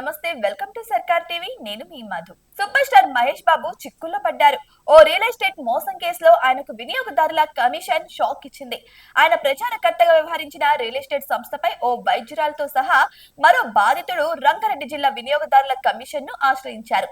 నమస్తే, welcome to సర్కార్ TV. నేను మీ మధు. సూపర్ స్టార్ మహేష్ బాబు చిక్కుల్లో పడ్డారు. ఓ రియల్ ఎస్టేట్ మోసం కేసులో ఆయనకు వినియోగదారుల కమిషన్ షాక్ ఇచ్చింది. ఆయన ప్రచారకర్తగా వ్యవహరించిన రియల్ ఎస్టేట్ సంస్థపై ఓ వైద్యురాలతో సహా మరో బాధితుడు రంగారెడ్డి జిల్లా వినియోగదారుల కమిషన్ ను ఆశ్రయించారు.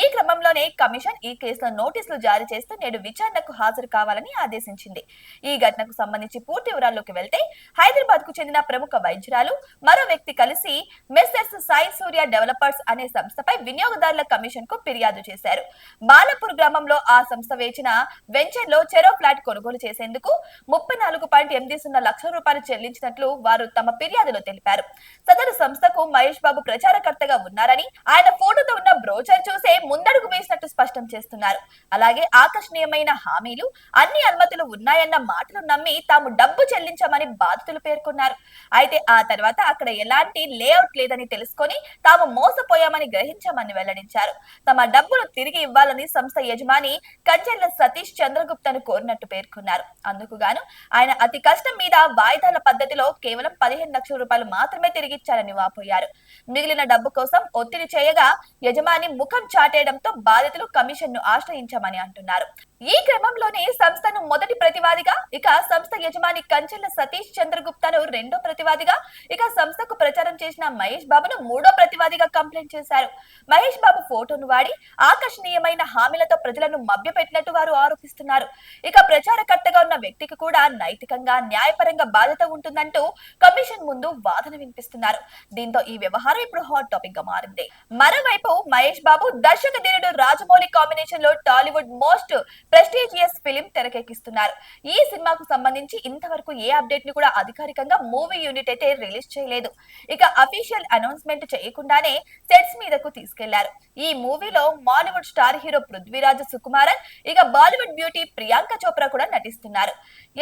ఈ క్రమంలోనే కమిషన్ ఈ కేసులో నోటీసులు జారీ చేస్తూ నేడు విచారణకు హాజరు కావాలని ఆదేశించింది. ఈ ఘటనకు సంబంధించి పూర్తి వివరాల్లోకి వెళ్తే, హైదరాబాద్ కు చెందిన ప్రముఖ వైద్యురాలు మరో వ్యక్తి కలిసి మెస్సర్స్ సాయి సూర్య డెవలపర్స్ అనే సంస్థపై వినియోగదారుల కమిషన్ కు ఫిర్యాదు చేశారు. బాలపూర్ గ్రామంలో ఆ సంస్థ వేచిన వెంచర్ లో చెరో ఫ్లాట్ కొనుగోలు చేసేందుకు 34.80 లక్షల రూపాయలు చెల్లించినట్లు వారు తమ ఫిర్యాదులో తెలిపారు. సదరు సంస్థకు మహేష్ బాబు ప్రచారకర్తగా ఉన్నారని, ఆయన ఫోటోతో ఉన్న బ్రోచర్ చూసే ముందడుగు వేసినట్టు స్పష్టం చేస్తున్నారు. అలాగే ఆకర్షణీయమైన హామీలు, అన్ని అనుమతులు ఉన్నాయన్న మాటలు నమ్మి తాము డబ్బు చెల్లించామని బాధితులు పేర్కొన్నారు. అయితే ఆ తర్వాత అక్కడ ఎలాంటి లేఅవుట్ లేదని తెలుసుకొని తాము మోసపోయామని గ్రహించామని వెల్లడించారు. తమ డబ్బులు తిరిగి ఇవ్వాలని సంస్థ యజమాని కంచెల్ల సతీష్ చంద్రగుప్తను కోరినట్టు పేర్కొన్నారు. అందుకు గాను ఆయన అతి కష్టం మీద వాయిదాల పద్ధతిలో కేవలం 15 లక్షల రూపాయలు మాత్రమే తిరిగిచ్చారని వాపోయారు. మిగిలిన డబ్బు కోసం ఒత్తిడి చేయగా యజమాని ముఖం చాటేయడంతో బాధితులు కమిషన్ ను ఆశ్రయించామని అంటున్నారు. ఈ క్రమంలోనే సంస్థను మొదటి ప్రతివాదిగా, ఇక సంస్థ యజమాని కంచెల్ల సతీష్ చంద్రగుప్తను రెండో ప్రతివాదిగా, ఇక సంస్థకు ప్రచారం చేసిన మహేష్ బాబును మూడో ప్రతివాదిగా కంప్లైంట్ చేశారు. మహేష్ బాబు ఫోటోను వాడి ఆకర్షణీయమైన హామీలతో ప్రజలను మభ్యపెట్టినట్టు వారు ఆరోపిస్తున్నారు. ఇక ప్రచారకర్తగా ఉన్న వ్యక్తికి కూడా నైతికంగా, న్యాయపరంగా బాధ్యత ఉంటుందంటూ కమిషన్ ముందు వాదన వినిపిస్తున్నారు. దీంతో ఈ వ్యవహారం ఇప్పుడు హాట్ టాపిక్ గా మారింది. మరోవైపు మహేష్ బాబు దర్శక ధీరుడు రాజమౌళి కాంబినేషన్ లో టాలీవుడ్ మోస్ట్ ప్రెస్టీజియస్ ఫిలిం తెరకెక్కిస్తున్నారు. ఈ సినిమాకు సంబంధించి ఇంతవరకు ఏ అప్డేట్ ని కూడా అధికారికంగా మూవీ యూనిట్ అయితే రిలీజ్ చేయలేదు. ఇక అఫీషియల్ అనౌన్స్మెంట్ చేయకుండానే సెట్స్ మీదకు తీసుకెళ్లారు. ఈ మూవీలో మాలీవుడ్ స్టార్ హీరో పృథ్వీరాజ్ సుకుమారన్, ఇక బాలీవుడ్ బ్యూటీ ప్రియాంక చోప్రా కూడా నటిస్తున్నారు.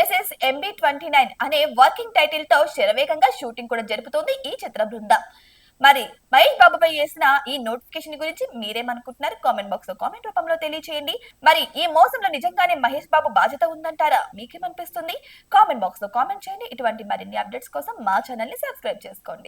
SSMB29 అనే వర్కింగ్ టైటిల్ తో శరవేగంగా షూటింగ్ కూడా జరుపుతోంది ఈ చిత్ర బృందం. మరి మహేష్ బాబుపై చేసిన ఈ నోటిఫికేషన్ గురించి మీరేమనుకుంటున్నారు? కామెంట్ బాక్స్ లో కామెంట్ రూపంలో తెలియచేయండి. మరి ఈ మోసంలో నిజంగానే మహేష్ బాబు బాధ్యత ఉందంటారా? మీకేమనిపిస్తుంది? కామెంట్ బాక్స్ లో కామెంట్ చేయండి. ఇటువంటి మరిన్ని అప్డేట్స్ కోసం మా ఛానల్ ని సబ్స్క్రైబ్ చేసుకోండి.